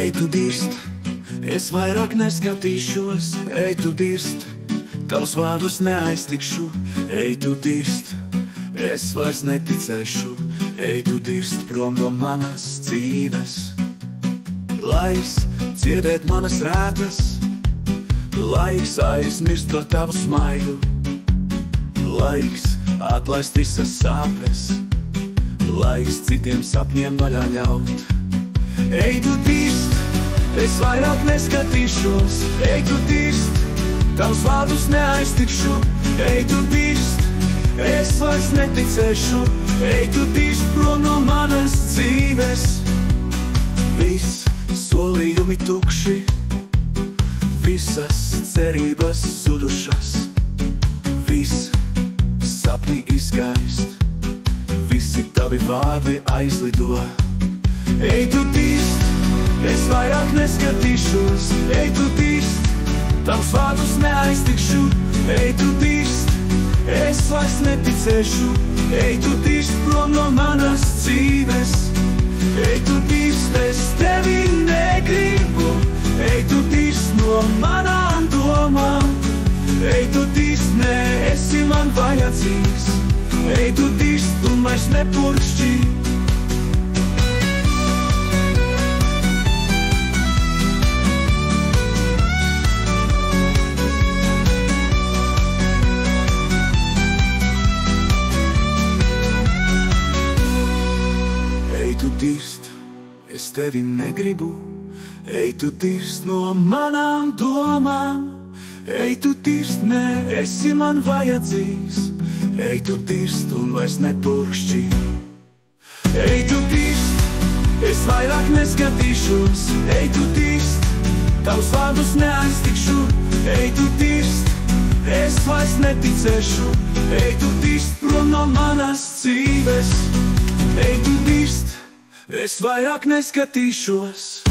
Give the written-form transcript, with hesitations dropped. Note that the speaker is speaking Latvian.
Ej, tu dirst, es vairāk neskatīšos. Ej, tu dirst, tavus vārdus neaiztikšu. Ej, tu dirst, es vairs neticēšu. Ej, tu dirst prom no manas dzīves. Laiks dziedēt manas rētas, laiks aizmirst to tavu smaidu, laiks atlaist visas sāpes, laiks citiem sapņiem vaļā ļaut. Ej, tu dirst, es vairāk neskatīšos. Ej, tu dirst, tavus vārdus neaiztikšu. Ej, tu dirst, es vairs neticēšu. Ej, tu dirst prom no manas dzīves. Viss solījumi tukši, visas cerības zudušas, viss sapni izgaist, visi tavi vārdi aizlido. Ej, tu dirst, es vairāk neskatīšos. Ej, tu dirst, tavus vārdus neaiztikšu. Ej, tu dirst, es vairs neticēšu. Ej, tu dirst prom no manas dzīves. Ej, tu dirst, es tevi negribu. Ej, tu dirst no manām domām. Ej, tu dirst, nē, esi man vajadzīgs. Ej, tu dirst un vairs nepurkšķi. Ej, tu dirst, es tevi negribu. Ej, tu dirst no manām domām. Ej, tu dirst, nē, esi man vajadzīgs. Ej, tu dirst un vairs nepurkšķi. Ej, tu dirst, es vairāk neskatīšos. Ej, tu dirst, tavus vārdus neaiztikšu. Ej, tu dirst, es vairs neticēšu. Ej, tu dirst prom no manas dzīves. Ej, tu dirst, es vairāk neskatīšos.